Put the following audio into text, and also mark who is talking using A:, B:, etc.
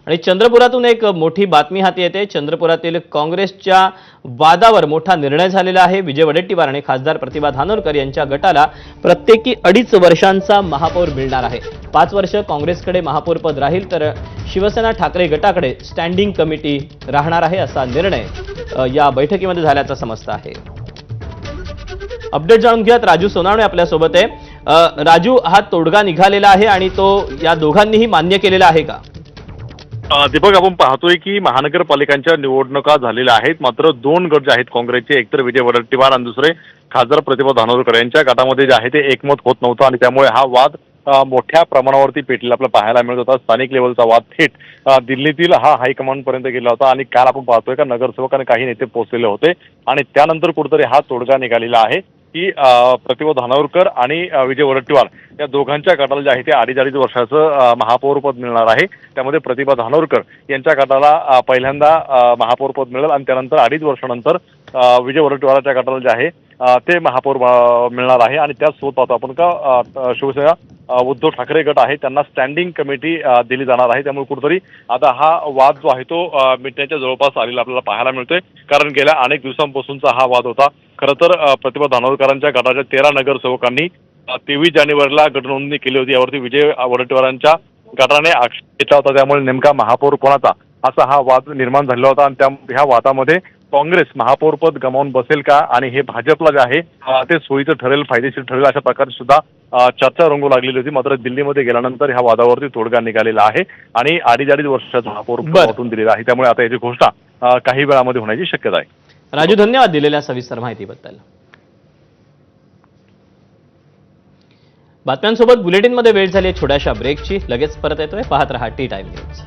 A: आणि चंद्रपुरातून एक मोठी बातमी हाती येते। चंद्रपुरातील काँग्रेसच्या वादावर मोठा निर्णय झालेला आहे। विजय वडेट्टीवार आणि खासदार प्रतिभा धानोरकर यांच्या गटाला प्रत्येकी 2.5 वर्षांचा महापौर मिळणार आहे। 5 वर्ष काँग्रेसकडे महापौर पद राहील तर शिवसेना ठाकरे गटाकडे स्टँडिंग कमिटी राहणार आहे, असा निर्णय या बैठकीमध्ये झाल्याचं समजतं आहे। अपडेट जाणून घेऊयात, राजू सोनावणे आपल्या सोबत आहे। राजू, हा तोडगा निघालेला आहे आणि तो या दोघांनीही मान्य केलेला आहे का?
B: दीपक, आपण पाहतोय की महानगरपालिकांच्या निवडणुका झालेल्या आहेत, मात्र 2 गट जे आहेत काँग्रेसचे, एकतर विजय वडेट्टीवार आणि दुसरे खासदार प्रतिभा धानोरकर यांच्या गटामध्ये जे आहे ते एकमत होत नव्हतं आणि त्यामुळे हा वाद मोठ्या प्रमाणावरती पेटलेला आपल्याला पाहायला मिळत होता। स्थानिक लेवलचा वाद थेट दिल्लीतील हा हायकमांड पर्यंत गेला होता आणि काल आपण पाहतोय का नगरसेवक आणि काही नेते पोहोचलेले होते आणि त्यानंतर कुठेतरी हा तोडगा निघालेला आहे की प्रतिभा धानोरकर आणि विजय वडेट्टीवार या दोघांच्या गटाला जे आहे ते 2.5 वर्षाचं महापौर पद मिळणार आहे। त्यामध्ये प्रतिभा धानोरकर यांच्या गटाला पहिल्यांदा महापौर पद मिळेल आणि त्यानंतर 2.5 वर्षानंतर विजय वडेट्टीवारच्या गटाला जे आहे ते महापौर मिळणार आहे। आणि त्याचसोबत पाहतो आपण का शिवसेना उद्धव ठाकरे गट आहे त्यांना स्टँडिंग कमिटी दिली जाणार आहे। त्यामुळे कुठेतरी आता हा वाद जो आहे तो मिटण्याच्या जवळपास आलेला आपल्याला पाहायला मिळतोय, कारण गेल्या अनेक दिवसांपासूनचा हा वाद होता। खरं तर प्रतिभा धानोरकरांच्या गटाच्या 13 नगरसेवकांनी 23 जानेवारीला गटनोंदणी केली होती। यावरती विजय वडेट्टीवारांच्या गटाने आक्षेप घेतला होता, त्यामुळे नेमका महापौर कोणाचा असा हा वाद निर्माण झाला होता आणि ह्या वादामध्ये काँग्रेस महापौर पद गमावून बसेल का आणि हे भाजपला जे आहे ते सोयीचं ठरेल, फायदेशीर ठरेल, अशा प्रकारे सुद्धा चर्चा रंगू लागलेली होती। मात्र दिल्लीमध्ये गेल्यानंतर ह्या वादावरती तोडगा निघालेला आहे आणि 2.5 वर्षाचा महापौर वाटून दिलेला आहे। त्यामुळे आता याची घोषणा काही वेळामध्ये होण्याची शक्यता आहे।
A: राजू, धन्यवाद दिलेल्या सविस्तर माहितीबद्दल। बातम्यांसोबत बुलेटिनमध्ये वेळ झाली छोट्याशा ब्रेकची, लगेच परत येतोय। पाहत रहा टी टाइम न्यूज।